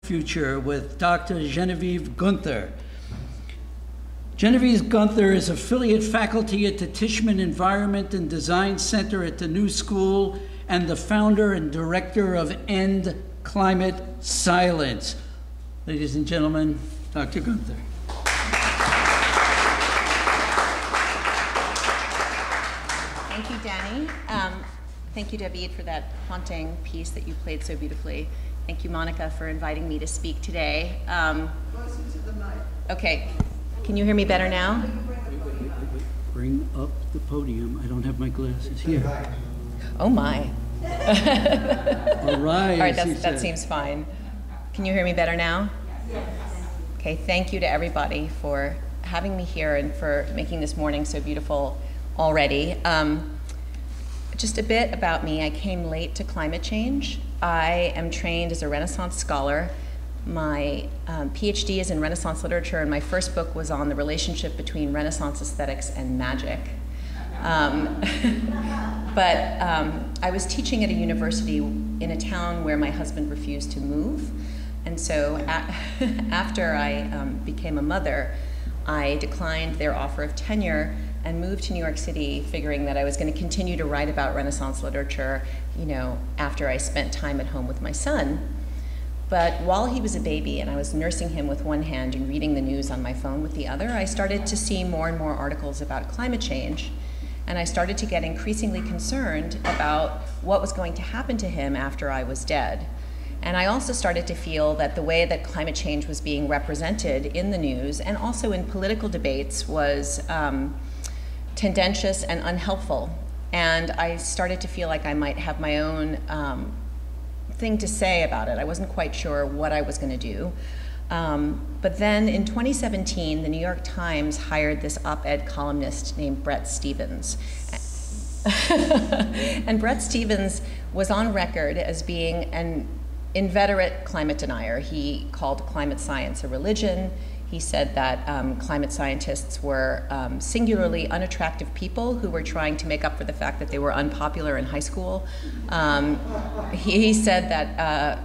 future with Dr. Genevieve Gruenther. Genevieve Gruenther is affiliate faculty at the Tishman Environment and Design Center at the New School and the founder and director of End Climate Silence. Ladies and gentlemen, Dr. Gruenther. Thank you, Danny. Thank you, David, for that haunting piece that you played so beautifully. Thank you, Monica, for inviting me to speak today. Closer to the mic. Okay, can you hear me better now? Wait. Bring up the podium. I don't have my glasses here. Oh my. All right. All right, that seems fine. Can you hear me better now? Yes. Okay, thank you to everybody for having me here and for making this morning so beautiful already. Just a bit about me. I came late to climate change. I am trained as a Renaissance scholar. My PhD is in Renaissance literature, and my first book was on the relationship between Renaissance aesthetics and magic. But I was teaching at a university in a town where my husband refused to move. And so after I became a mother, I declined their offer of tenure and moved to New York City, figuring that I was going to continue to write about Renaissance literature, after I spent time at home with my son. But while he was a baby and I was nursing him with one hand and reading the news on my phone with the other, I started to see more and more articles about climate change. And I started to get increasingly concerned about what was going to happen to him after I was dead. And I also started to feel that the way that climate change was being represented in the news and also in political debates was tendentious and unhelpful. And I started to feel like I might have my own thing to say about it. I wasn't quite sure what I was going to do. But then in 2017, the New York Times hired this op-ed columnist named Bret Stephens. And Bret Stephens was on record as being an inveterate climate denier. He called climate science a religion. He said that climate scientists were singularly unattractive people who were trying to make up for the fact that they were unpopular in high school. He said that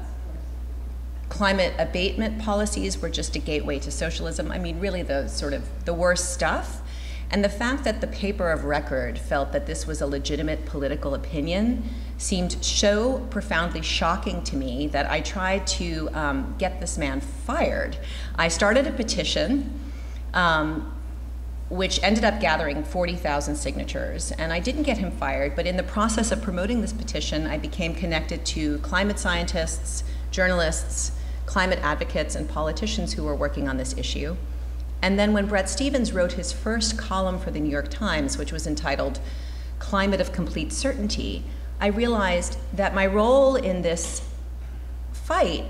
climate abatement policies were just a gateway to socialism. I mean, really the worst stuff. And the fact that the paper of record felt that this was a legitimate political opinion seemed so profoundly shocking to me that I tried to get this man fired. I started a petition which ended up gathering 40,000 signatures, and I didn't get him fired, but in the process of promoting this petition, I became connected to climate scientists, journalists, climate advocates, and politicians who were working on this issue. And then when Bret Stephens wrote his first column for the New York Times, which was entitled Climate of Complete Certainty, I realized that my role in this fight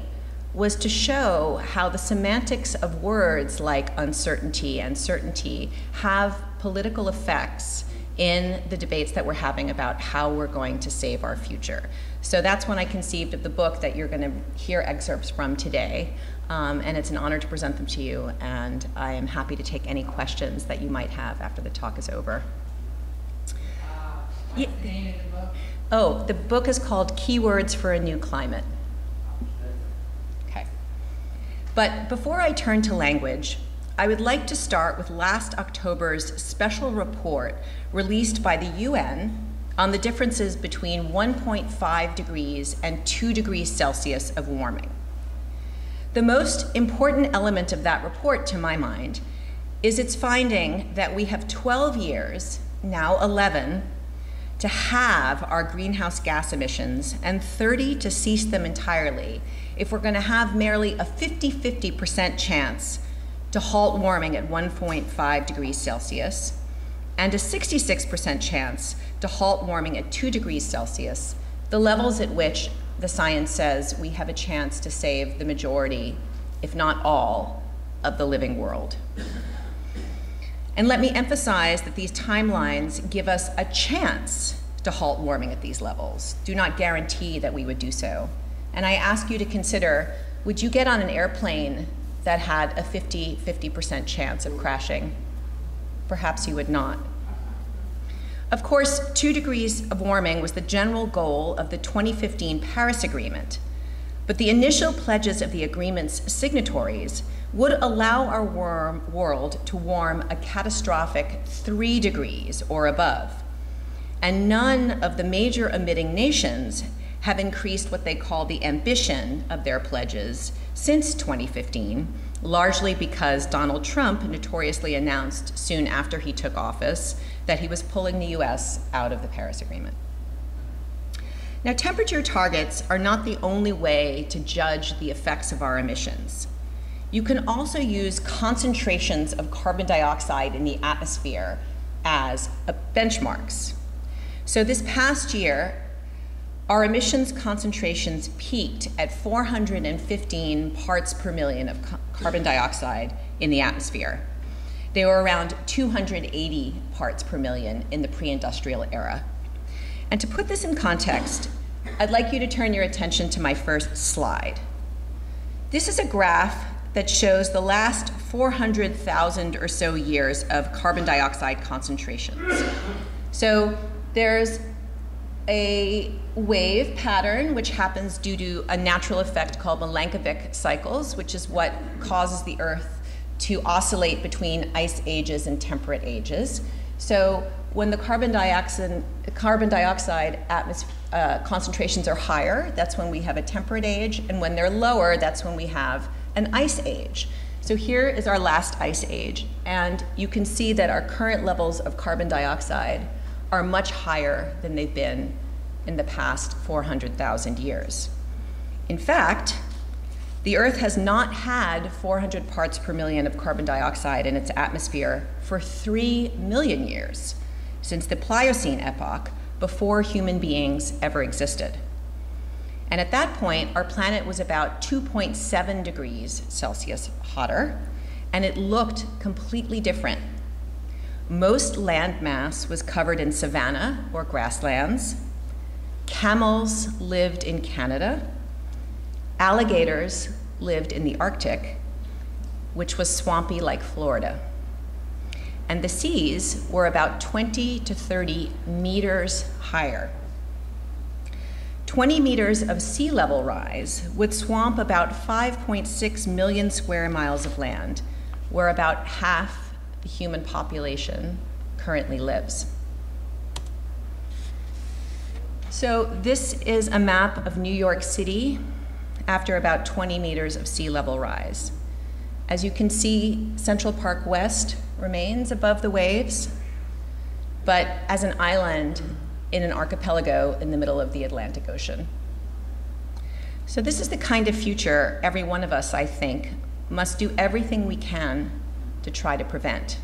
was to show how the semantics of words like uncertainty and certainty have political effects in the debates that we're having about how we're going to save our future. So that's when I conceived of the book that you're going to hear excerpts from today. And it's an honor to present them to you, and I am happy to take any questions that you might have after the talk is over. What's the name of the book? Oh, the book is called Keywords for a New Climate. Okay. But before I turn to language, I would like to start with last October's special report released by the UN on the differences between 1.5 degrees and 2 degrees Celsius of warming. The most important element of that report, to my mind, is its finding that we have 12 years, now 11, to halve our greenhouse gas emissions and 30 to cease them entirely if we're going to have merely a 50-50% chance to halt warming at 1.5 degrees Celsius and a 66% chance to halt warming at 2 degrees Celsius, the levels at which the science says we have a chance to save the majority, if not all, of the living world. And let me emphasize that these timelines give us a chance to halt warming at these levels, do not guarantee that we would do so. And I ask you to consider, would you get on an airplane that had a 50% chance of crashing? Perhaps you would not. Of course, 2 degrees of warming was the general goal of the 2015 Paris Agreement, But the initial pledges of the agreement's signatories would allow our world to warm a catastrophic 3 degrees or above. And none of the major emitting nations have increased what they call the ambition of their pledges since 2015, largely because Donald Trump notoriously announced soon after he took office that he was pulling the US out of the Paris Agreement. Now, temperature targets are not the only way to judge the effects of our emissions. You can also use concentrations of carbon dioxide in the atmosphere as benchmarks. So this past year, our emissions concentrations peaked at 415 parts per million of carbon dioxide in the atmosphere. They were around 280 parts per million in the pre-industrial era. And to put this in context, I'd like you to turn your attention to my first slide. This is a graph that shows the last 400,000 or so years of carbon dioxide concentrations. So there's a wave pattern which happens due to a natural effect called Milankovitch cycles, which is what causes the Earth to oscillate between ice ages and temperate ages. So when the carbon dioxide concentrations are higher, that's when we have a temperate age, and when they're lower, that's when we have an ice age. So here is our last ice age, and you can see that our current levels of carbon dioxide are much higher than they've been in the past 400,000 years. In fact, the Earth has not had 400 parts per million of carbon dioxide in its atmosphere for 3 million years, since the Pliocene epoch, before human beings ever existed. And at that point, our planet was about 2.7 degrees Celsius hotter, and it looked completely different. Most land mass was covered in savanna or grasslands. Camels lived in Canada. Alligators lived in the Arctic, which was swampy like Florida. And the seas were about 20 to 30 meters higher. 20 meters of sea level rise would swamp about 5.6 million square miles of land, where about half the human population currently lives. So this is a map of New York City after about 20 meters of sea level rise. As you can see, Central Park West remains above the waves, but as an island in an archipelago in the middle of the Atlantic Ocean. So this is the kind of future every one of us, I think, must do everything we can to try to prevent.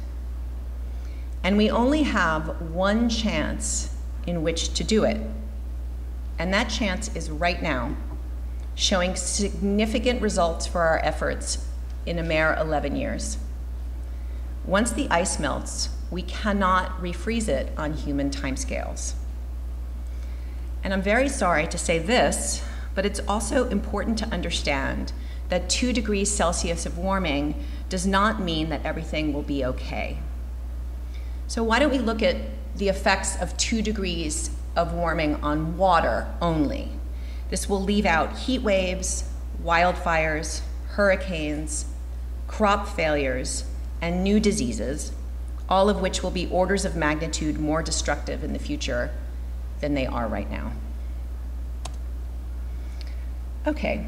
And we only have one chance in which to do it. And that chance is right now, showing significant results for our efforts in a mere 11 years. Once the ice melts, we cannot refreeze it on human timescales. And I'm very sorry to say this, but it's also important to understand that 2 degrees Celsius of warming does not mean that everything will be okay. So why don't we look at the effects of 2 degrees of warming on water only? This will leave out heat waves, wildfires, hurricanes, crop failures, and new diseases, all of which will be orders of magnitude more destructive in the future than they are right now. Okay,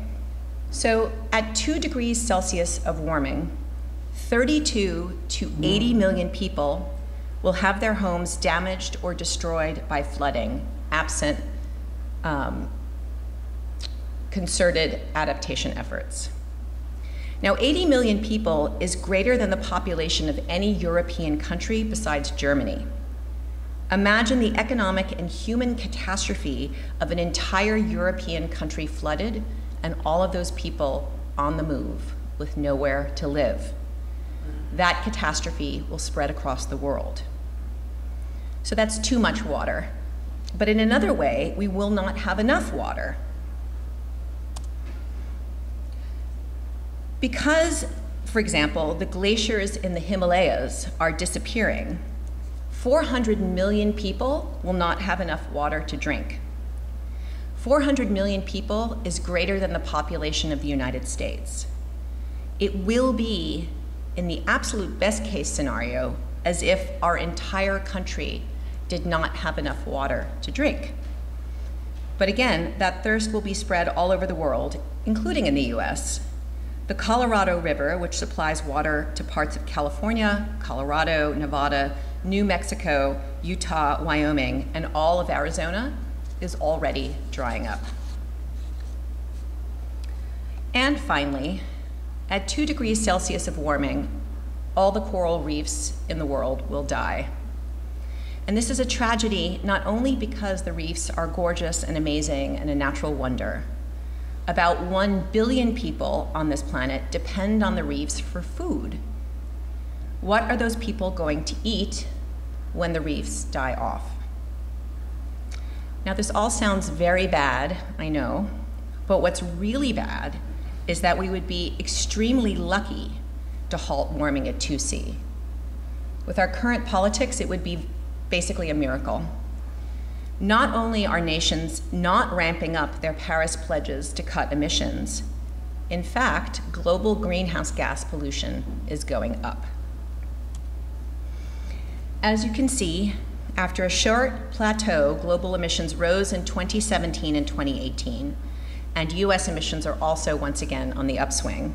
so at 2 degrees Celsius of warming, 32 to 80 million people will have their homes damaged or destroyed by flooding, absent concerted adaptation efforts. Now, 80 million people is greater than the population of any European country besides Germany. Imagine the economic and human catastrophe of an entire European country flooded and all of those people on the move with nowhere to live. That catastrophe will spread across the world. So that's too much water. But in another way, we will not have enough water. Because, for example, the glaciers in the Himalayas are disappearing, 400 million people will not have enough water to drink. 400 million people is greater than the population of the United States. It will be, in the absolute best case scenario, as if our entire country did not have enough water to drink. But again, that thirst will be spread all over the world, including in the US. The Colorado River, which supplies water to parts of California, Colorado, Nevada, New Mexico, Utah, Wyoming, and all of Arizona, is already drying up. And finally, at 2 degrees Celsius of warming, all the coral reefs in the world will die. And this is a tragedy not only because the reefs are gorgeous and amazing and a natural wonder. About 1 billion people on this planet depend on the reefs for food. What are those people going to eat when the reefs die off? Now, this all sounds very bad, I know, but what's really bad is that we would be extremely lucky to halt warming at 2°C. With our current politics, it would be basically a miracle. Not only are nations not ramping up their Paris pledges to cut emissions, in fact, global greenhouse gas pollution is going up. As you can see, after a short plateau, global emissions rose in 2017 and 2018, and US emissions are also once again on the upswing.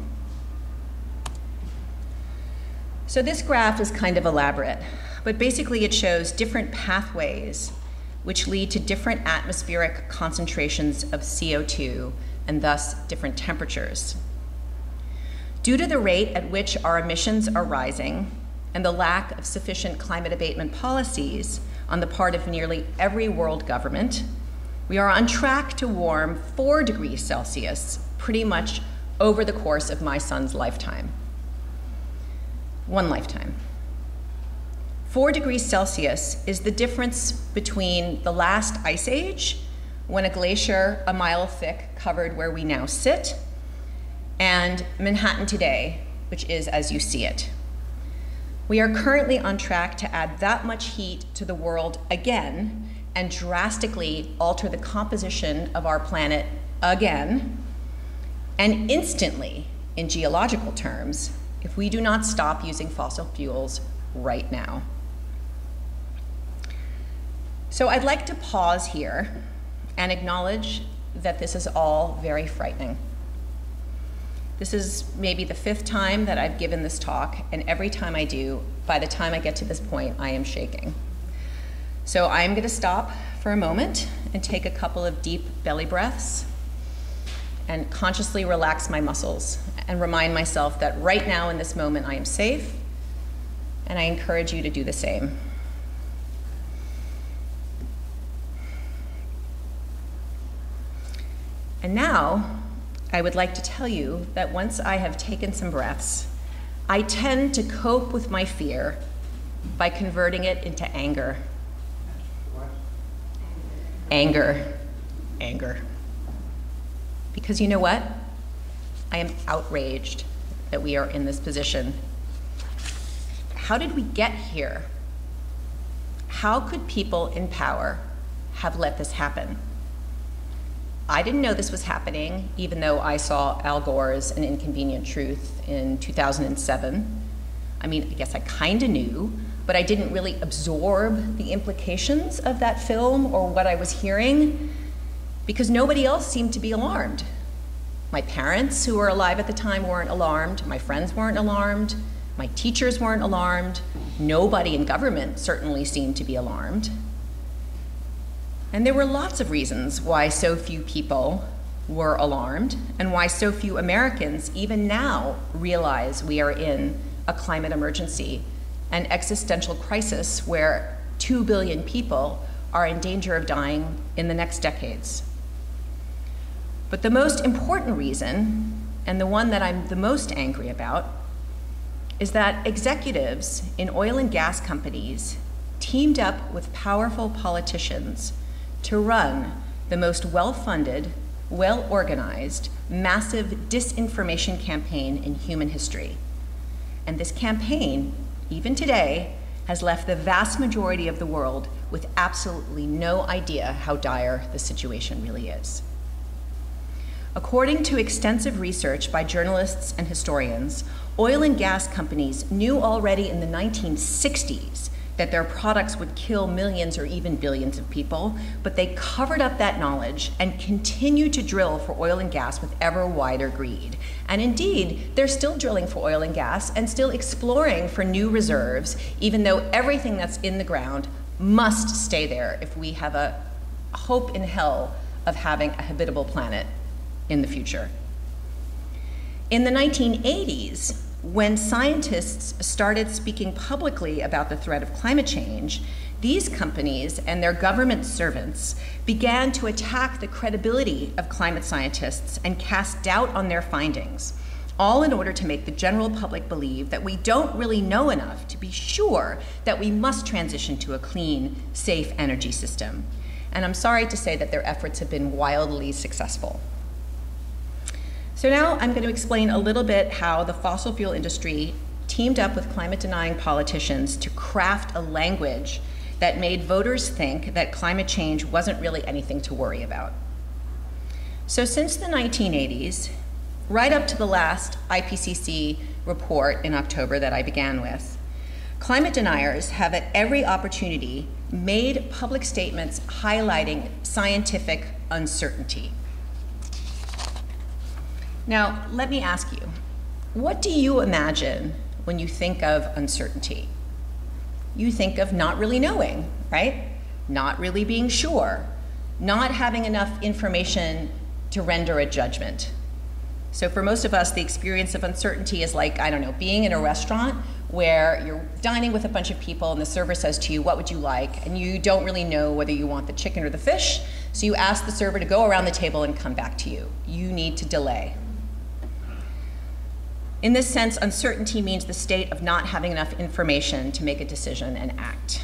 So this graph is kind of elaborate, but basically it shows different pathways which lead to different atmospheric concentrations of CO2 and thus different temperatures. Due to the rate at which our emissions are rising and the lack of sufficient climate abatement policies on the part of nearly every world government, we are on track to warm 4 degrees Celsius pretty much over the course of my son's lifetime. One lifetime. 4 degrees Celsius is the difference between the last ice age, when a glacier a mile thick covered where we now sit, and Manhattan today, which is as you see it. We are currently on track to add that much heat to the world again and drastically alter the composition of our planet again, and instantly, in geological terms, if we do not stop using fossil fuels right now. So I'd like to pause here and acknowledge that this is all very frightening. This is maybe the 5th time that I've given this talk, and every time I do, by the time I get to this point, I am shaking. So I'm going to stop for a moment and take a couple of deep belly breaths and consciously relax my muscles and remind myself that right now in this moment I am safe, and I encourage you to do the same. And now, I would like to tell you that once I have taken some breaths, I tend to cope with my fear by converting it into anger. What? Anger. Because you know what? I am outraged that we are in this position. How did we get here? How could people in power have let this happen? I didn't know this was happening, even though I saw Al Gore's An Inconvenient Truth in 2007. I mean, I guess I kind of knew, but I didn't really absorb the implications of that film or what I was hearing, because nobody else seemed to be alarmed. My parents, who were alive at the time, weren't alarmed. My friends weren't alarmed. My teachers weren't alarmed. Nobody in government certainly seemed to be alarmed. And there were lots of reasons why so few people were alarmed and why so few Americans even now realize we are in a climate emergency, an existential crisis where 2 billion people are in danger of dying in the next decades. But the most important reason, and the one that I'm the most angry about, is that executives in oil and gas companies teamed up with powerful politicians to run the most well-funded, well-organized, massive disinformation campaign in human history. And this campaign, even today, has left the vast majority of the world with absolutely no idea how dire the situation really is. According to extensive research by journalists and historians, oil and gas companies knew already in the 1960s that their products would kill millions or even billions of people, but they covered up that knowledge and continued to drill for oil and gas with ever wider greed. And indeed, they're still drilling for oil and gas and still exploring for new reserves, even though everything that's in the ground must stay there if we have a hope in hell of having a habitable planet in the future. In the 1980s, when scientists started speaking publicly about the threat of climate change, these companies and their government servants began to attack the credibility of climate scientists and cast doubt on their findings, all in order to make the general public believe that we don't really know enough to be sure that we must transition to a clean, safe energy system. And I'm sorry to say that their efforts have been wildly successful. So now I'm going to explain a little bit how the fossil fuel industry teamed up with climate-denying politicians to craft a language that made voters think that climate change wasn't really anything to worry about. So since the 1980s, right up to the last IPCC report in October that I began with, climate deniers have at every opportunity made public statements highlighting scientific uncertainty. Now, let me ask you, what do you imagine when you think of uncertainty? You think of not really knowing, right? Not really being sure, not having enough information to render a judgment. So for most of us, the experience of uncertainty is like, I don't know, being in a restaurant where you're dining with a bunch of people and the server says to you, what would you like? And you don't really know whether you want the chicken or the fish, so you ask the server to go around the table and come back to you. You need to delay. In this sense, uncertainty means the state of not having enough information to make a decision and act.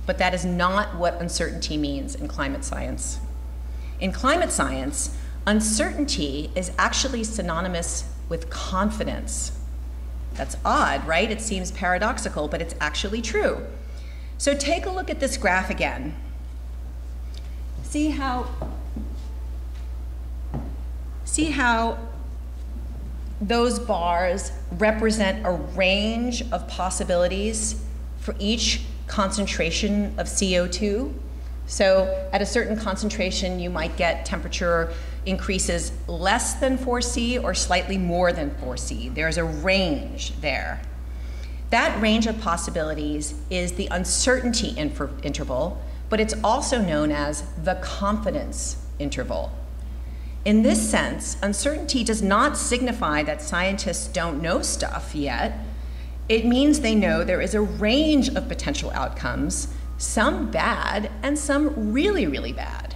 But that is not what uncertainty means in climate science. In climate science, uncertainty is actually synonymous with confidence. That's odd, right? It seems paradoxical, but it's actually true. So take a look at this graph again. See how those bars represent a range of possibilities for each concentration of CO2. So at a certain concentration, you might get temperature increases less than 4C or slightly more than 4C. There's a range there. That range of possibilities is the uncertainty interval, but it's also known as the confidence interval. In this sense, uncertainty does not signify that scientists don't know stuff yet. It means they know there is a range of potential outcomes, some bad and some really, really bad.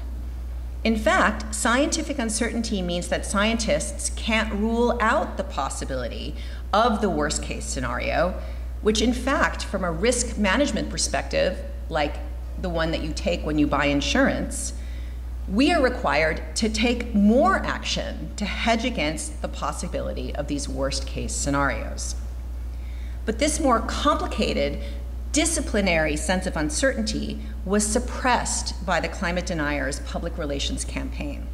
In fact, scientific uncertainty means that scientists can't rule out the possibility of the worst case scenario, which in fact, from a risk management perspective, like the one that you take when you buy insurance, we are required to take more action to hedge against the possibility of these worst case scenarios. But this more complicated, disciplinary sense of uncertainty was suppressed by the climate deniers' public relations campaign.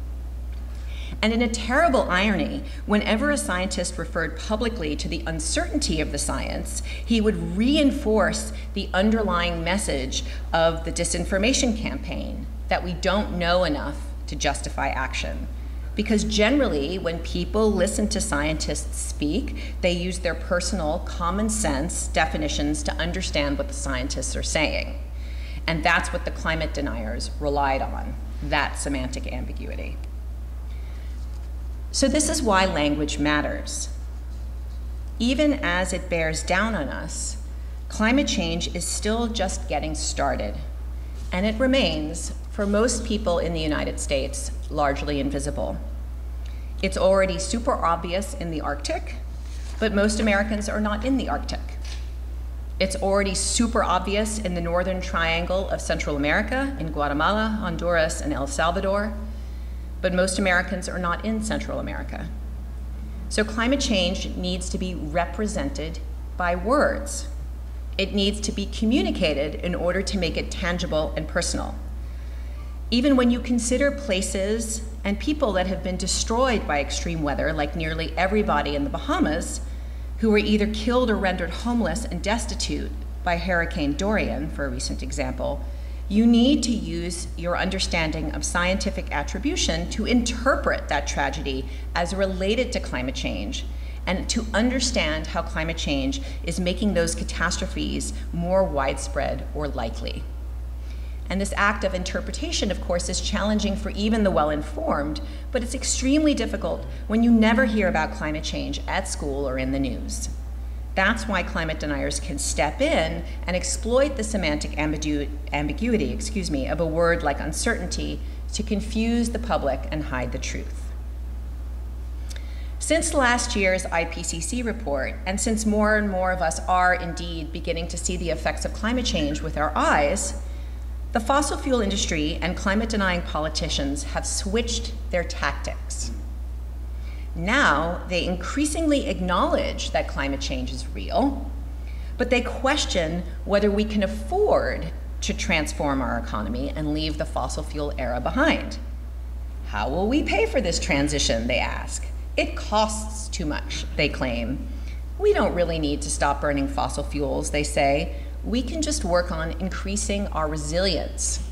And in a terrible irony, whenever a scientist referred publicly to the uncertainty of the science, he would reinforce the underlying message of the disinformation campaign, that we don't know enough to justify action. Because generally, when people listen to scientists speak, they use their personal common sense definitions to understand what the scientists are saying. And that's what the climate deniers relied on, that semantic ambiguity. So this is why language matters. Even as it bears down on us, climate change is still just getting started, and it remains, for most people in the United States, largely invisible. It's already super obvious in the Arctic, but most Americans are not in the Arctic. It's already super obvious in the northern triangle of Central America, in Guatemala, Honduras, and El Salvador, but most Americans are not in Central America. So climate change needs to be represented by words. It needs to be communicated in order to make it tangible and personal. Even when you consider places and people that have been destroyed by extreme weather, like nearly everybody in the Bahamas, who were either killed or rendered homeless and destitute by Hurricane Dorian, for a recent example, you need to use your understanding of scientific attribution to interpret that tragedy as related to climate change and to understand how climate change is making those catastrophes more widespread or likely. And this act of interpretation, of course, is challenging for even the well-informed, but it's extremely difficult when you never hear about climate change at school or in the news. That's why climate deniers can step in and exploit the semantic ambiguity of a word like uncertainty to confuse the public and hide the truth. Since last year's IPCC report, and since more and more of us are indeed beginning to see the effects of climate change with our eyes, the fossil fuel industry and climate-denying politicians have switched their tactics. Now, they increasingly acknowledge that climate change is real, but they question whether we can afford to transform our economy and leave the fossil fuel era behind. How will we pay for this transition, they ask. It costs too much, they claim. We don't really need to stop burning fossil fuels, they say. We can just work on increasing our resilience.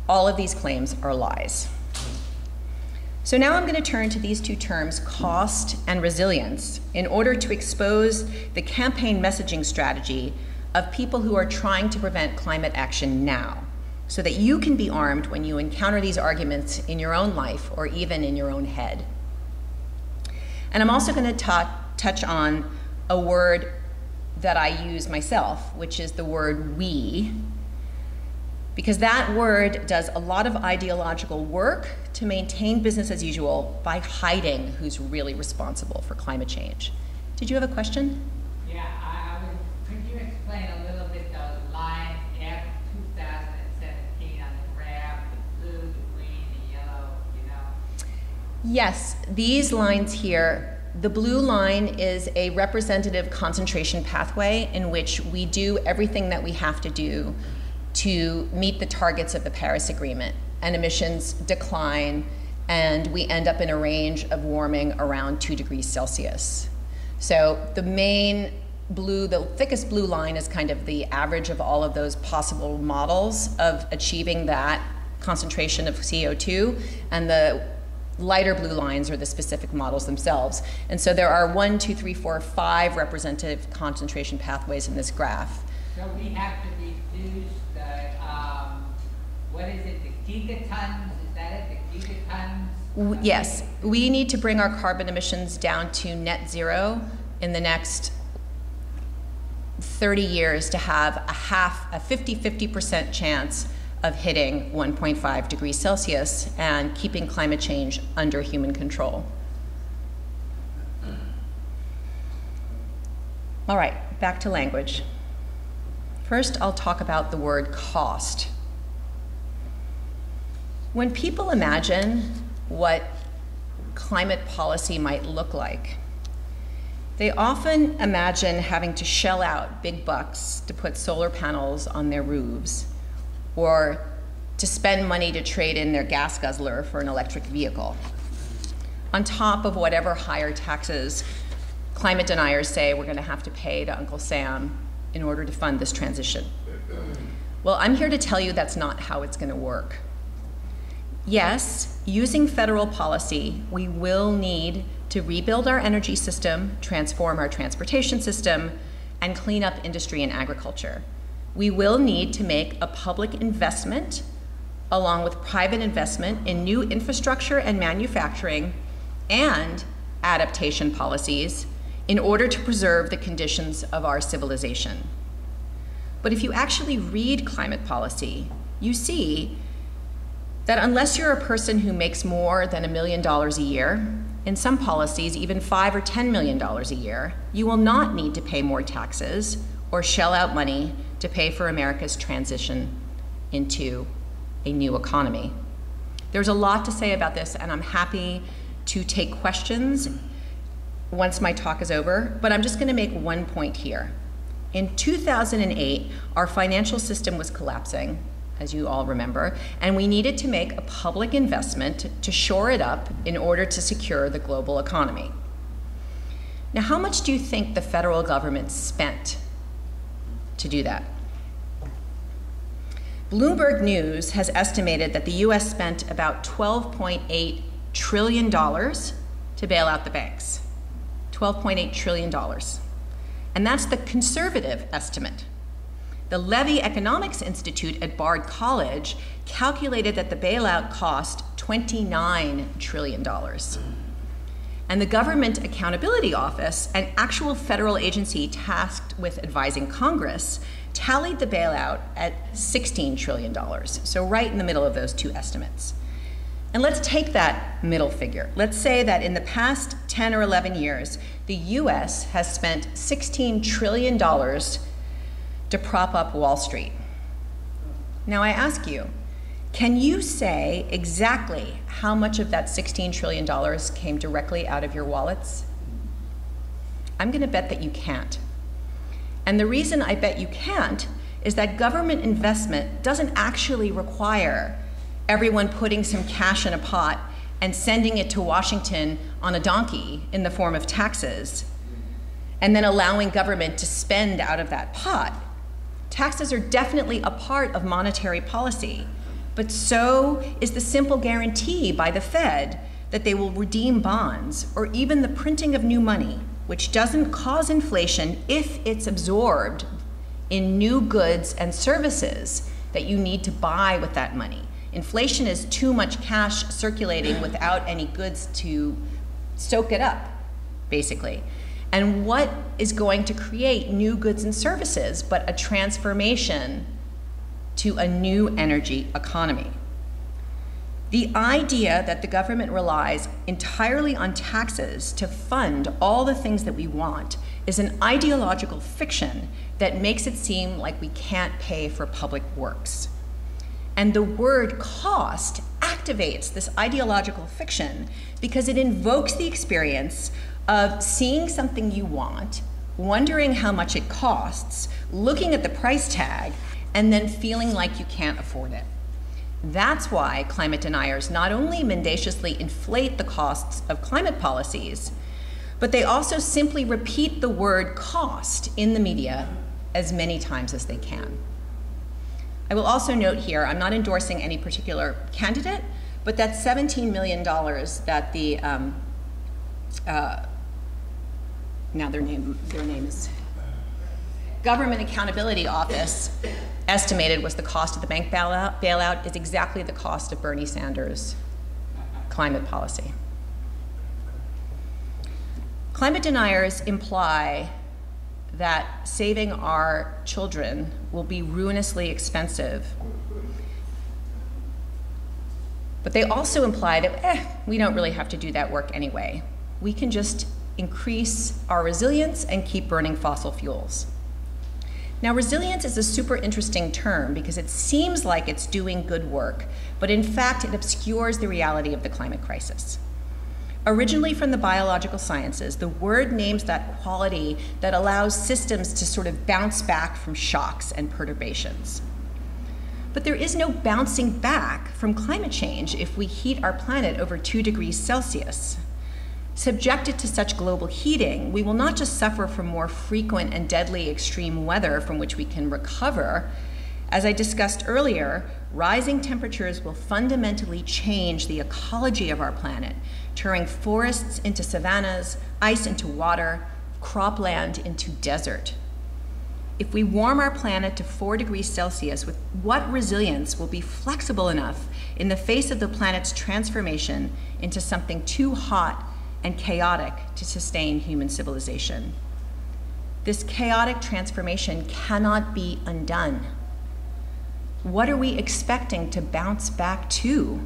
All of these claims are lies. So now I'm going to turn to these two terms, cost and resilience, in order to expose the campaign messaging strategy of people who are trying to prevent climate action now, so that you can be armed when you encounter these arguments in your own life or even in your own head. And I'm also going to touch on a word that I use myself, which is the word we, because that word does a lot of ideological work to maintain business as usual by hiding who's really responsible for climate change. Did you have a question? Yeah, could you explain a little bit the line F 2017 on the graph, the blue, the green, the yellow, you know? Yes, these lines here, the blue line is a representative concentration pathway in which we do everything that we have to do to meet the targets of the Paris Agreement, and emissions decline, and we end up in a range of warming around 2 degrees Celsius. So the main blue, the thickest blue line is kind of the average of all of those possible models of achieving that concentration of CO2, and the lighter blue lines are the specific models themselves. And so there are 1, 2, 3, 4, 5 representative concentration pathways in this graph. So we have to reduce the, what is it, the gigatons? Is that it, the gigatons? Yes, we need to bring our carbon emissions down to net zero in the next 30 years to have a 50% chance of hitting 1.5 degrees Celsius and keeping climate change under human control. All right, back to language. First, I'll talk about the word cost. When people imagine what climate policy might look like, they often imagine having to shell out big bucks to put solar panels on their roofs, or to spend money to trade in their gas guzzler for an electric vehicle, on top of whatever higher taxes climate deniers say we're going to have to pay to Uncle Sam in order to fund this transition. Well, I'm here to tell you that's not how it's going to work. Yes, using federal policy, we will need to rebuild our energy system, transform our transportation system, and clean up industry and agriculture. We will need to make a public investment along with private investment in new infrastructure and manufacturing and adaptation policies in order to preserve the conditions of our civilization. But if you actually read climate policy, you see that unless you're a person who makes more than $1 million a year, in some policies even $5 or $10 million a year, you will not need to pay more taxes or shell out money to pay for America's transition into a new economy. There's a lot to say about this, and I'm happy to take questions once my talk is over, but I'm just going to make one point here. In 2008, our financial system was collapsing, as you all remember, and we needed to make a public investment to shore it up in order to secure the global economy. Now, how much do you think the federal government spent to do that? Bloomberg News has estimated that the US spent about $12.8 trillion to bail out the banks. $12.8 trillion. And that's the conservative estimate. The Levy Economics Institute at Bard College calculated that the bailout cost $29 trillion. And the Government Accountability Office, an actual federal agency tasked with advising Congress, tallied the bailout at $16 trillion, so right in the middle of those two estimates. And let's take that middle figure. Let's say that in the past 10 or 11 years, the US has spent $16 trillion to prop up Wall Street. Now I ask you, can you say exactly how much of that $16 trillion came directly out of your wallets? I'm gonna bet that you can't. And the reason I bet you can't is that government investment doesn't actually require everyone putting some cash in a pot and sending it to Washington on a donkey in the form of taxes, and then allowing government to spend out of that pot. Taxes are definitely a part of monetary policy, but so is the simple guarantee by the Fed that they will redeem bonds, or even the printing of new money, which doesn't cause inflation if it's absorbed in new goods and services that you need to buy with that money. Inflation is too much cash circulating without any goods to soak it up, basically. And what is going to create new goods and services but a transformation to a new energy economy? The idea that the government relies entirely on taxes to fund all the things that we want is an ideological fiction that makes it seem like we can't pay for public works. And the word cost activates this ideological fiction because it invokes the experience of seeing something you want, wondering how much it costs, looking at the price tag, and then feeling like you can't afford it. That's why climate deniers not only mendaciously inflate the costs of climate policies, but they also simply repeat the word cost in the media as many times as they can. I will also note here, I'm not endorsing any particular candidate, but that $17 million that the, now their name is, Government Accountability Office estimated was the cost of the bank bailout is exactly the cost of Bernie Sanders' climate policy. Climate deniers imply that saving our children will be ruinously expensive. But they also imply that we don't really have to do that work anyway. We can just increase our resilience and keep burning fossil fuels. Now, resilience is a super interesting term because it seems like it's doing good work, but in fact it obscures the reality of the climate crisis. Originally from the biological sciences, the word names that quality that allows systems to sort of bounce back from shocks and perturbations. But there is no bouncing back from climate change if we heat our planet over 2 degrees Celsius. Subjected to such global heating, we will not just suffer from more frequent and deadly extreme weather from which we can recover. As I discussed earlier, rising temperatures will fundamentally change the ecology of our planet, turning forests into savannas, ice into water, cropland into desert. If we warm our planet to 4 degrees Celsius, with what resilience will be flexible enough in the face of the planet's transformation into something too hot and chaotic to sustain human civilization? This chaotic transformation cannot be undone. What are we expecting to bounce back to?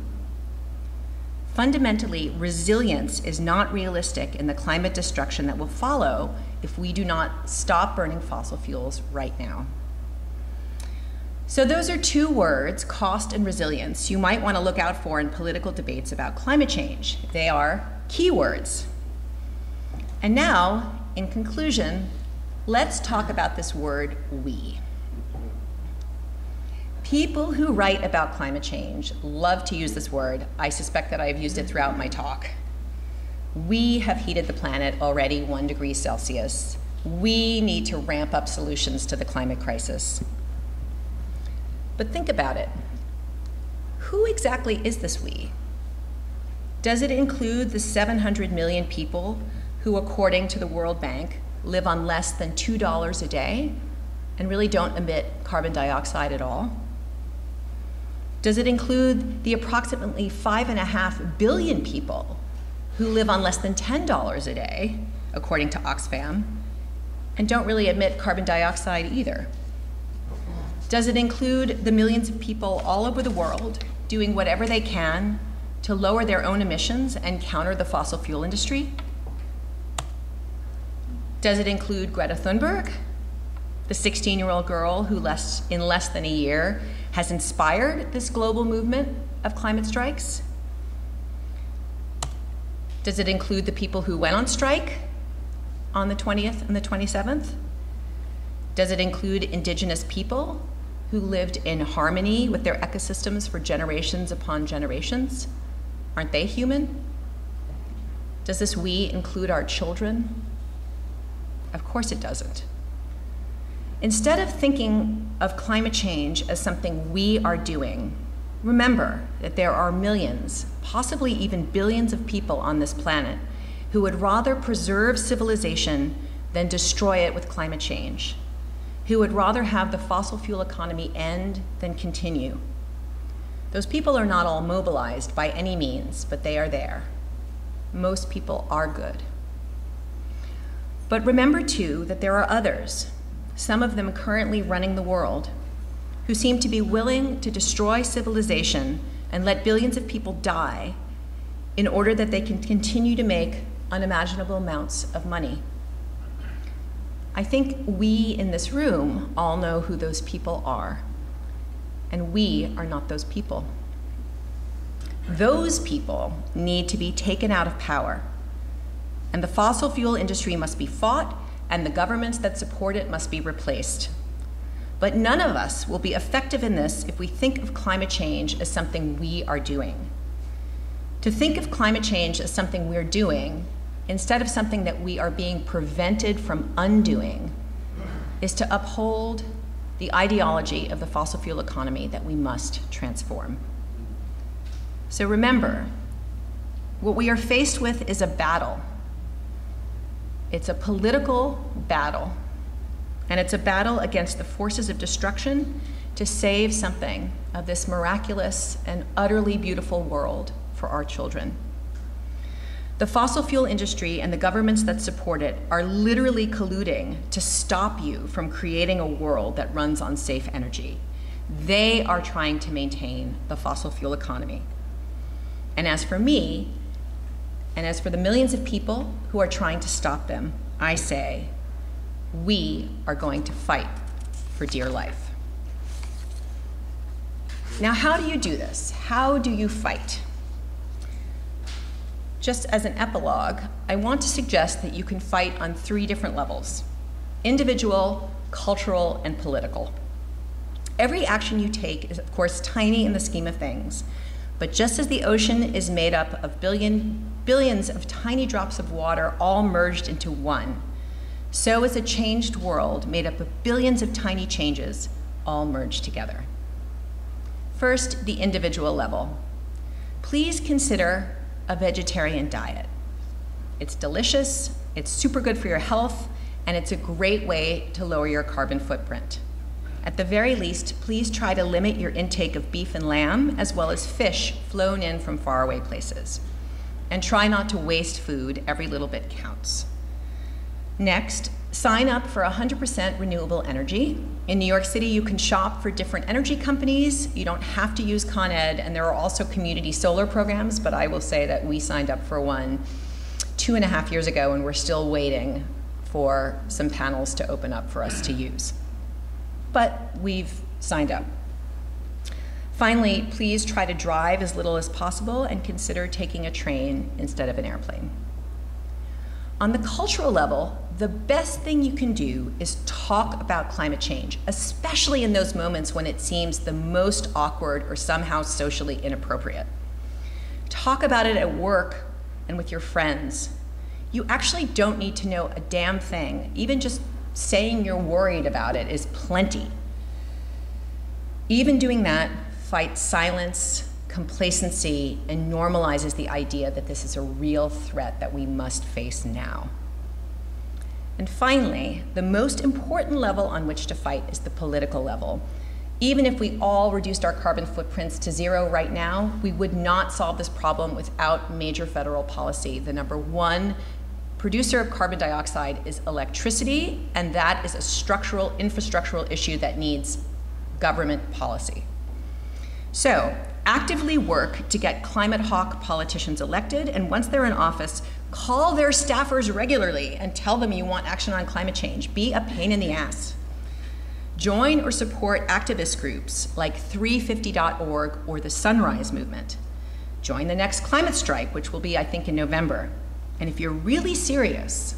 Fundamentally, resilience is not realistic in the climate destruction that will follow if we do not stop burning fossil fuels right now. So those are 2 words, cost and resilience, you might want to look out for in political debates about climate change. They are keywords. And now, in conclusion, let's talk about this word, we. People who write about climate change love to use this word. I suspect that I have used it throughout my talk. We have heated the planet already 1 degree Celsius. We need to ramp up solutions to the climate crisis. But think about it. Who exactly is this we? Does it include the 700 million people who, according to the World Bank, live on less than $2 a day and really don't emit carbon dioxide at all? Does it include the approximately 5.5 billion people who live on less than $10 a day, according to Oxfam, and don't really emit carbon dioxide either? Does it include the millions of people all over the world doing whatever they can to lower their own emissions and counter the fossil fuel industry? Does it include Greta Thunberg, the 16-year-old girl who in less than a year has inspired this global movement of climate strikes? Does it include the people who went on strike on the 20th and the 27th? Does it include indigenous people who lived in harmony with their ecosystems for generations upon generations? Aren't they human? Does this we include our children? Of course it doesn't. Instead of thinking of climate change as something we are doing, remember that there are millions, possibly even billions of people on this planet who would rather preserve civilization than destroy it with climate change, who would rather have the fossil fuel economy end than continue. Those people are not all mobilized by any means, but they are there. Most people are good. But remember too that there are others, some of them currently running the world, who seem to be willing to destroy civilization and let billions of people die in order that they can continue to make unimaginable amounts of money. I think we in this room all know who those people are, and we are not those people. Those people need to be taken out of power, and the fossil fuel industry must be fought, and the governments that support it must be replaced. But none of us will be effective in this if we think of climate change as something we are doing. To think of climate change as something we're doing, instead of something that we are being prevented from undoing, is to uphold the ideology of the fossil fuel economy that we must transform. So remember, what we are faced with is a battle. It's a political battle, and it's a battle against the forces of destruction to save something of this miraculous and utterly beautiful world for our children. The fossil fuel industry and the governments that support it are literally colluding to stop you from creating a world that runs on safe energy. They are trying to maintain the fossil fuel economy. And as for me, and as for the millions of people who are trying to stop them, I say, we are going to fight for dear life. Now, how do you do this? How do you fight? Just as an epilogue, I want to suggest that you can fight on 3 different levels: individual, cultural, and political. Every action you take is, of course, tiny in the scheme of things, but just as the ocean is made up of billions of tiny drops of water all merged into one, so is a changed world made up of billions of tiny changes all merged together. First, the individual level. Please consider a vegetarian diet. It's delicious, it's super good for your health, and it's a great way to lower your carbon footprint. At the very least, please try to limit your intake of beef and lamb, as well as fish flown in from faraway places. And try not to waste food. Every little bit counts. Next, sign up for 100% renewable energy. In New York City, you can shop for different energy companies. You don't have to use Con Ed, and there are also community solar programs, but I will say that we signed up for one 2.5 years ago, and we're still waiting for some panels to open up for us to use. But we've signed up. Finally, please try to drive as little as possible and consider taking a train instead of an airplane. On the cultural level, the best thing you can do is talk about climate change, especially in those moments when it seems the most awkward or somehow socially inappropriate. Talk about it at work and with your friends. You actually don't need to know a damn thing. Even just saying you're worried about it is plenty. Even doing that fights silence, complacency, and normalizes the idea that this is a real threat that we must face now. And finally, the most important level on which to fight is the political level. Even if we all reduced our carbon footprints to 0 right now, we would not solve this problem without major federal policy. The number one producer of carbon dioxide is electricity, and that is a structural, infrastructural issue that needs government policy. So, actively work to get climate hawk politicians elected, and once they're in office, call their staffers regularly and tell them you want action on climate change. Be a pain in the ass. Join or support activist groups like 350.org or the Sunrise Movement. Join the next climate strike, which will be, I think, in November. And if you're really serious,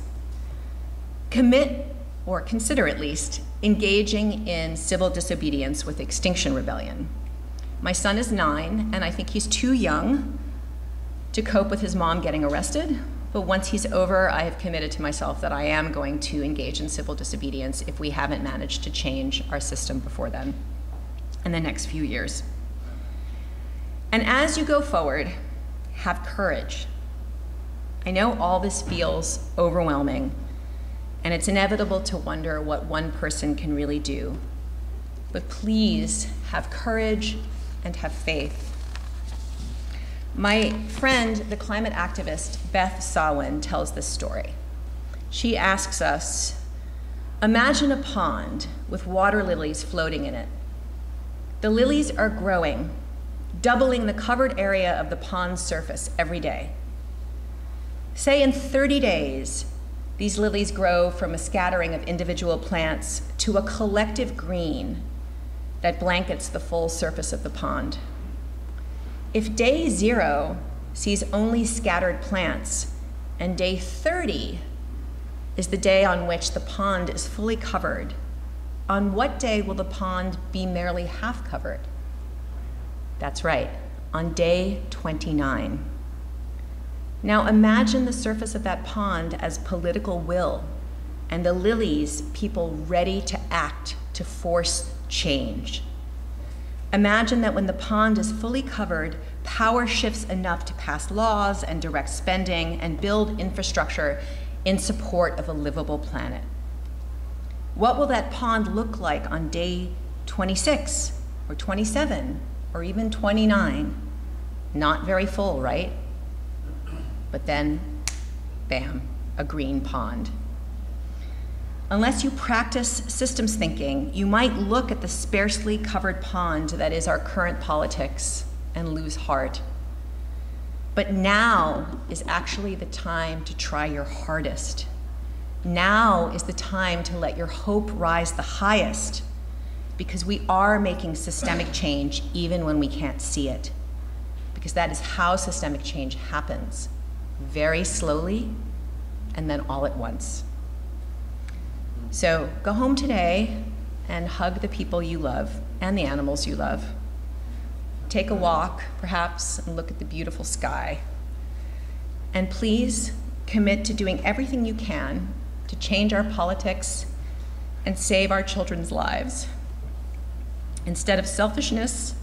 commit, or consider at least, engaging in civil disobedience with Extinction Rebellion. My son is 9, and I think he's too young to cope with his mom getting arrested. But once he's over, I have committed to myself that I am going to engage in civil disobedience if we haven't managed to change our system before then, in the next few years. And as you go forward, have courage. I know all this feels overwhelming, and it's inevitable to wonder what one person can really do. But please have courage and have faith. My friend, the climate activist Beth Sawin, tells this story. She asks us, imagine a pond with water lilies floating in it. The lilies are growing, doubling the covered area of the pond's surface every day. Say in 30 days, these lilies grow from a scattering of individual plants to a collective green that blankets the full surface of the pond. If day 0 sees only scattered plants, and day 30 is the day on which the pond is fully covered, on what day will the pond be merely half covered? That's right, on day 29. Now imagine the surface of that pond as political will, and the lilies people ready to act to force change. Imagine that when the pond is fully covered, power shifts enough to pass laws and direct spending and build infrastructure in support of a livable planet. What will that pond look like on day 26 or 27 or even 29? Not very full, right? But then, bam, a green pond. Unless you practice systems thinking, you might look at the sparsely covered pond that is our current politics and lose heart. But now is actually the time to try your hardest. Now is the time to let your hope rise the highest, because we are making systemic change even when we can't see it. Because that is how systemic change happens, very slowly and then all at once. So go home today and hug the people you love and the animals you love. Take a walk, perhaps, and look at the beautiful sky. And please commit to doing everything you can to change our politics and save our children's lives. Instead of selfishness,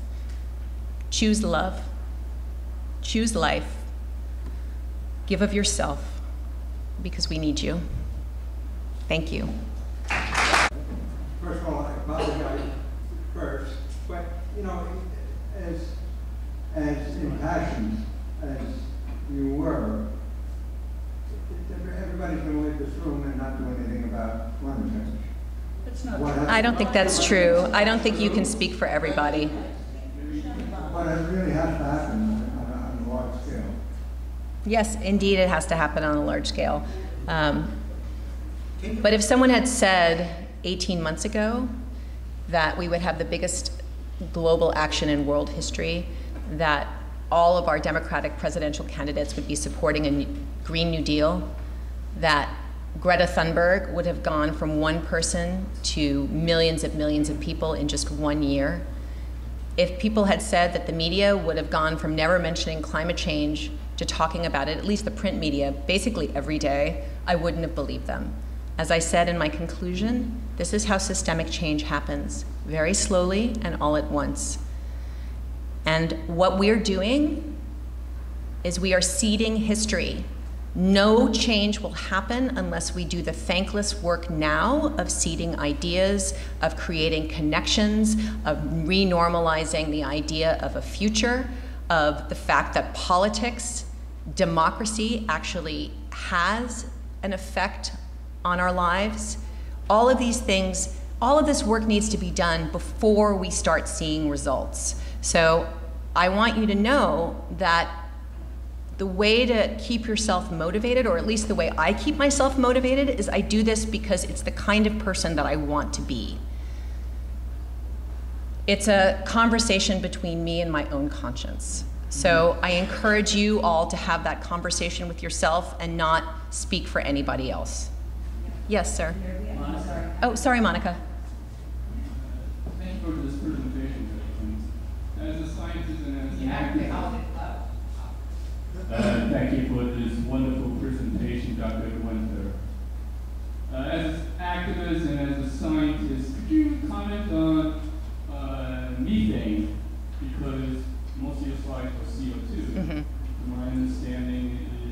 choose love, choose life, give of yourself, because we need you. Thank you. First of all, I apologize first, but you know, as impassioned as you were, everybody's going to leave this room and not do anything about climate change. I don't think that's true. I don't think you can speak for everybody. But it really has to happen on a large scale. Yes, indeed, it has to happen on a large scale. But if someone had said 18 months ago that we would have the biggest global action in world history, that all of our Democratic presidential candidates would be supporting a Green New Deal, that Greta Thunberg would have gone from one person to millions of people in just 1 year. If people had said that the media would have gone from never mentioning climate change to talking about it, at least the print media, basically every day, I wouldn't have believed them. As I said in my conclusion, this is how systemic change happens, very slowly and all at once. And what we're doing is we are seeding history. No change will happen unless we do the thankless work now of seeding ideas, of creating connections, of renormalizing the idea of a future, of the fact that politics, democracy actually has an effect on our lives. All of these things, all of this work needs to be done before we start seeing results. So I want you to know that the way to keep yourself motivated, or at least the way I keep myself motivated, is I do this because it's the kind of person that I want to be. It's a conversation between me and my own conscience. So I encourage you all to have that conversation with yourself and not speak for anybody else. Yes, sir. Oh, sorry, Monica. Thank you for this presentation. As a scientist and as an activist, thank you for this wonderful presentation, Dr. Gruenther. As an activist and as a scientist, could you comment on methane? Because most of your slides were CO2. Mm-hmm. My understanding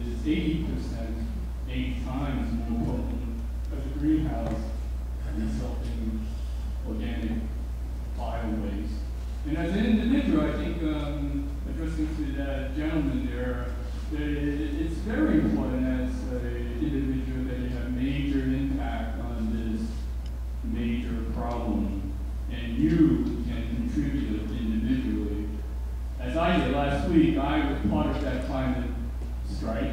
is 80%, 8 times more potent as a greenhouse, resulting organic bio waste. And as an individual, I think addressing to that gentleman there, it's very important as an individual that you have major impact on this major problem, and you can contribute individually. As I did last week, I was part of that climate strike.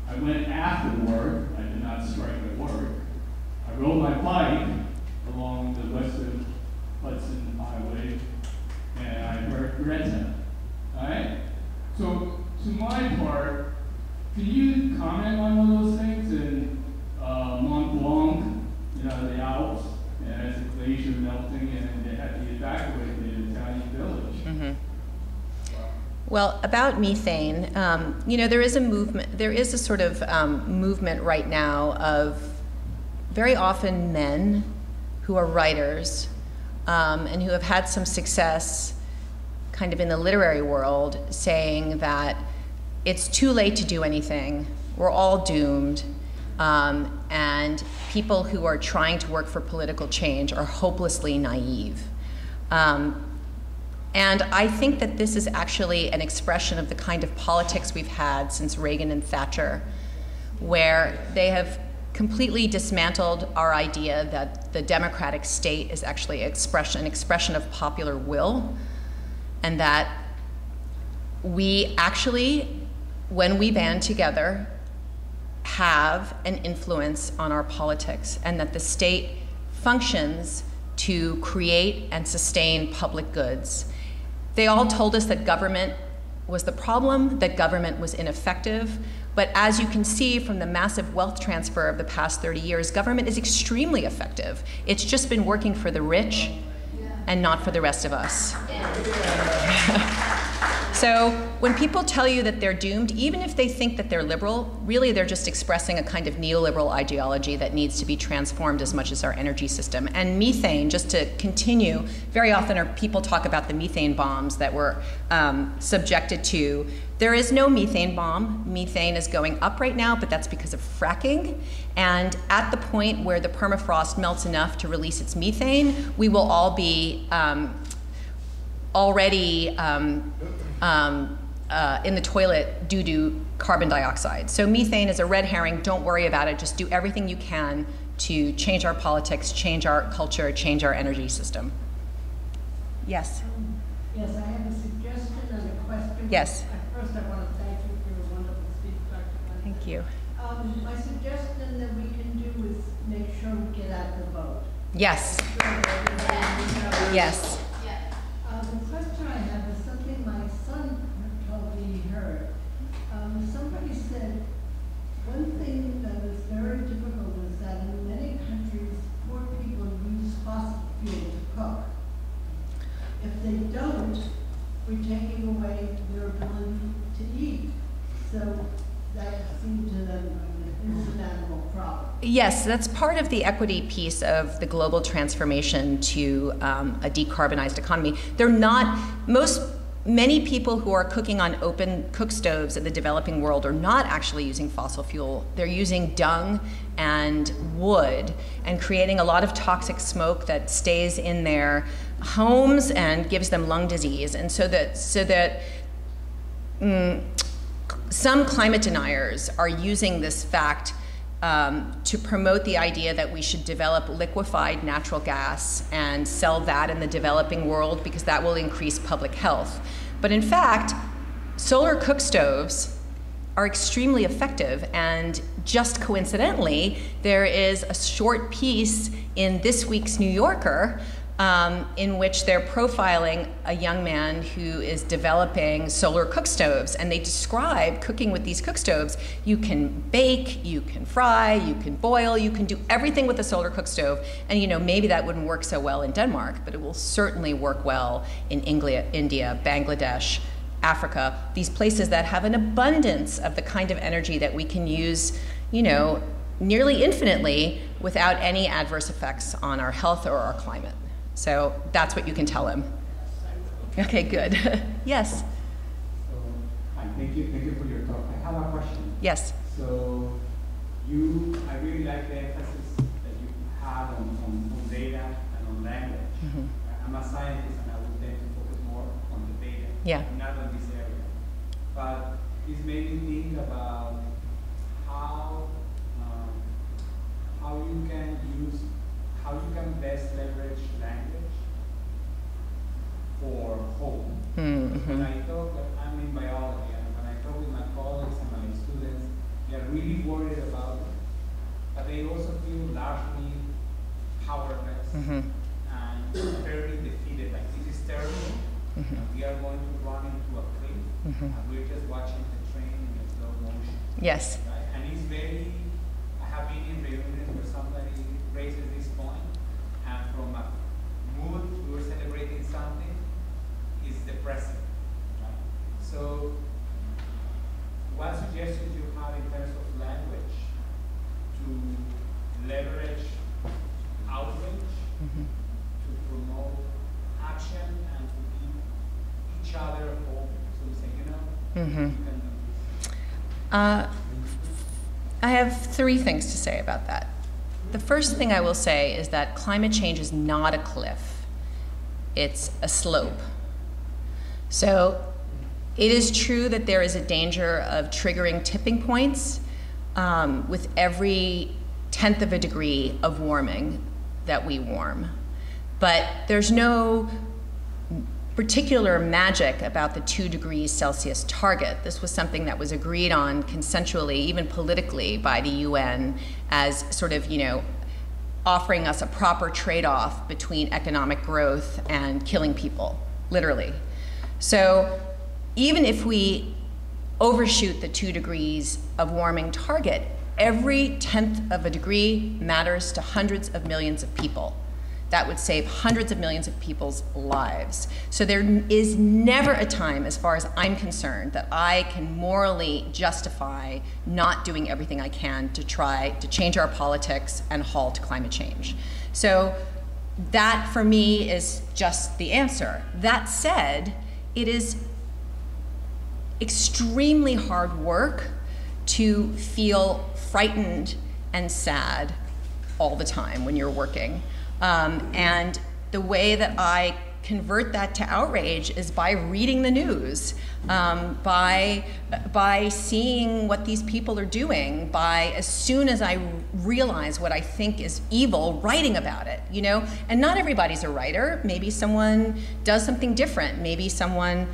I went after work. I did not strike at work. I rode my bike along the western Hudson Highway, and I heard Greta. All right? So, to my part, can you comment on one of those things? In Mont Blanc, the Alps, as the glacier melting, and they had to evacuate the Italian village. Mm-hmm. Well, about methane, there is a movement, there is a sort of movement right now of very often men who are writers and who have had some success kind of in the literary world, saying that it's too late to do anything, we're all doomed, and people who are trying to work for political change are hopelessly naive. And I think that this is actually an expression of the kind of politics we've had since Reagan and Thatcher, where they have completely dismantled our idea that the democratic state is actually an expression of popular will, and that we actually, when we band together, have an influence on our politics, and that the state functions to create and sustain public goods. They all told us that government was the problem, that government was ineffective, but as you can see from the massive wealth transfer of the past 30 years, government is extremely effective. It's just been working for the rich and not for the rest of us. So when people tell you that they're doomed, even if they think that they're liberal, really they're just expressing a kind of neoliberal ideology that needs to be transformed as much as our energy system. And methane, just to continue, very often people talk about the methane bombs that we're subjected to. There is no methane bomb. Methane is going up right now, but that's because of fracking. And at the point where the permafrost melts enough to release its methane, we will all be already in the toilet due to carbon dioxide. So methane is a red herring. Don't worry about it. Just do everything you can to change our politics, change our culture, change our energy system. Yes? Yes, I have a suggestion and a question. Yes. First, I want to thank you for your wonderful speech, Dr. Gruenther. Thank you. My suggestion that we can do is make sure we get out the vote. Yes. Yes. The question I have is something my son told me he heard. Somebody said one thing that is very difficult Yes, that's part of the equity piece of the global transformation to a decarbonized economy. Many people who are cooking on open cook stoves in the developing world are not actually using fossil fuel. They're using dung and wood and creating a lot of toxic smoke that stays in their homes and gives them lung disease. And so that some climate deniers are using this fact to promote the idea that we should develop liquefied natural gas and sell that in the developing world because that will increase public health. But in fact, solar cook stoves are extremely effective, and just coincidentally, there is a short piece in this week's New Yorker in which they're profiling a young man who is developing solar cook stoves, and they describe cooking with these cook stoves. You can bake, you can fry, you can boil, you can do everything with a solar cook stove, and maybe that wouldn't work so well in Denmark, but it will certainly work well in India, Bangladesh, Africa, these places that have an abundance of the kind of energy that we can use, nearly infinitely without any adverse effects on our health or our climate. So that's what you can tell him. Okay, good. Yes? So, hi, thank you for your talk. I have a question. Yes. So, I really like the emphasis that you have on data and on language. I'm a scientist and I would tend to focus more on the data, not on this area. But this made me think about how you can best leverage language for hope. When I talk, I'm in biology, and when I talk with my colleagues and my students, they're really worried about it, but they also feel largely powerless and fairly defeated. Like, this is terrible, and we are going to run into a cliff, and we're just watching the train in slow motion. Yes. Right? And it's I have been in reunions where somebody raises this point, and from a mood, we were celebrating something, is depressing. Right? So, what suggestions you have in terms of language to leverage outrage, to promote action, and to give each other hope? So we say, you can do this. I have 3 things to say about that. The first thing I will say is that climate change is not a cliff. It's a slope. So it is true that there is a danger of triggering tipping points with every 1/10 of a degree of warming that we warm. But there's no particular magic about the 2 degrees Celsius target. This was something that was agreed on consensually, even politically, by the UN as sort of, offering us a proper trade-off between economic growth and killing people, literally. So even if we overshoot the 2 degrees of warming target, every 1/10 of a degree matters to hundreds of millions of people. That would save hundreds of millions of people's lives. So there is never a time, as far as I'm concerned, that I can morally justify not doing everything I can to try to change our politics and halt climate change. So that, for me, is just the answer. That said, it is extremely hard work to feel frightened and sad all the time when you're working. And the way that I convert that to outrage is by reading the news, by seeing what these people are doing, by, as soon as I realize what I think is evil, writing about it, And not everybody's a writer. Maybe someone does something different. Maybe someone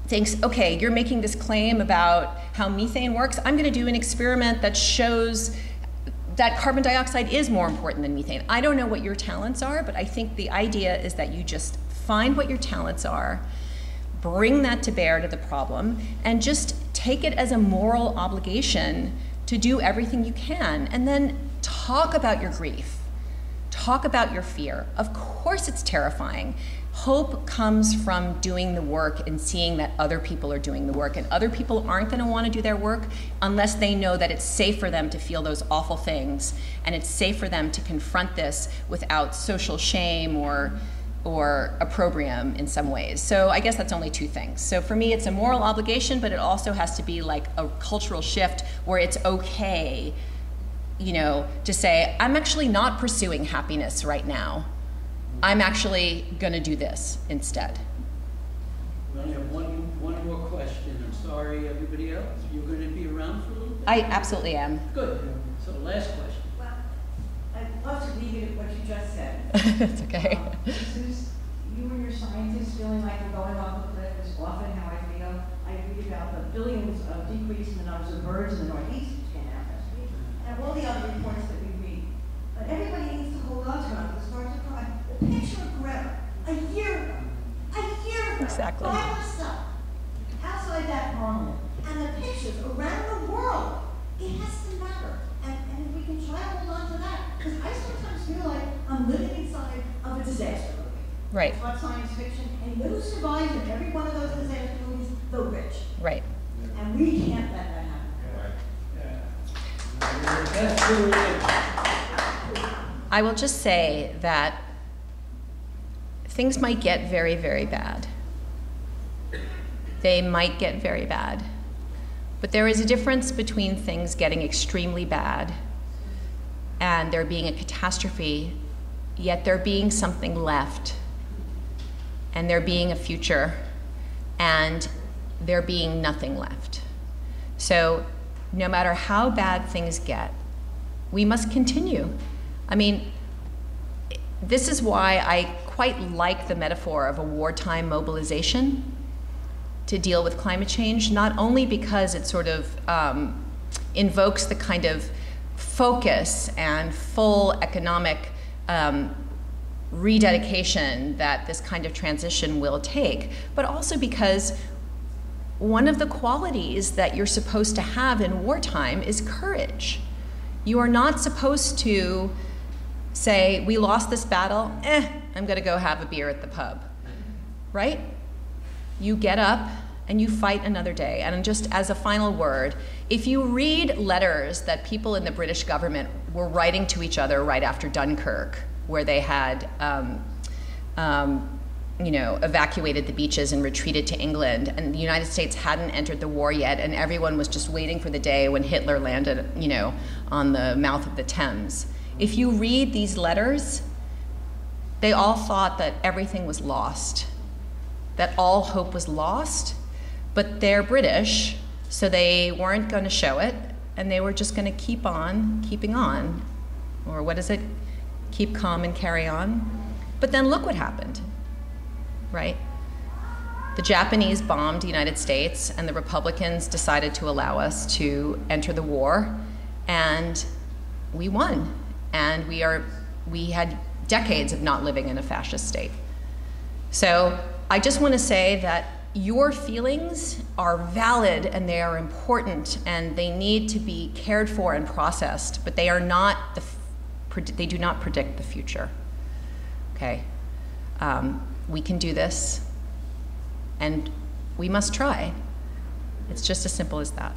thinks, okay, you're making this claim about how methane works. I'm going to do an experiment that shows that carbon dioxide is more important than methane. I don't know what your talents are, but I think the idea is that you just find what your talents are, bring that to bear to the problem, and just take it as a moral obligation to do everything you can, and then talk about your grief. talk about your fear. Of course it's terrifying. Hope comes from doing the work and seeing that other people are doing the work, and other people aren't going to want to do their work unless they know that it's safe for them to feel those awful things, and it's safe for them to confront this without social shame or opprobrium in some ways. So I guess that's only two things. So for me, it's a moral obligation, but it also has to be like a cultural shift where it's okay, you know, to say, I'm actually not pursuing happiness right now. I'm actually going to do this instead. We only have one more question. I'm sorry, everybody else. You're going to be around for a little bit? I absolutely am. Good. So last question. Well, I'd love to leave you to what you just said. It's okay. You and your scientists feeling like you're going off a cliff is often how I feel. I read about the billions of decrease in the numbers of birds in the Northeast, which came out last week, and all the other reports that we read. But everybody needs to hold on to it. It's hard to cry. The picture of Greta, a year ago, Exactly. by herself, outside that parliament, and the pictures around the world, it has to matter. And if we can try to hold on to that, because I sometimes feel like I'm living inside of a disaster movie. Right. It's not science fiction, and who survives in every one of those disaster movies? The rich. Right. And we can't let that happen. That's really it. I will just say that things might get very, very bad. They might get very bad. But there is a difference between things getting extremely bad and there being a catastrophe, yet there being something left, and there being a future, and there being nothing left. So no matter how bad things get, we must continue. I mean, this is why I quite like the metaphor of a wartime mobilization to deal with climate change, not only because it sort of invokes the kind of focus and full economic rededication that this kind of transition will take, but also because one of the qualities that you're supposed to have in wartime is courage. You are not supposed to say, we lost this battle, I'm gonna go have a beer at the pub, right? You get up and you fight another day. And just as a final word, if you read letters that people in the British government were writing to each other right after Dunkirk, where they had evacuated the beaches and retreated to England, and the United States hadn't entered the war yet, and everyone was just waiting for the day when Hitler landed, on the mouth of the Thames. If you read these letters, they all thought that everything was lost, that all hope was lost, but they're British, so they weren't going to show it, and they were just going to keep on keeping on. Or what is it? Keep calm and carry on. But then look what happened, right? The Japanese bombed the United States, and the Republicans decided to allow us to enter the war, and we won. And we had decades of not living in a fascist state. So I just want to say that your feelings are valid and they are important and they need to be cared for and processed, but they are not they do not predict the future. Okay, we can do this, and we must try. It's just as simple as that.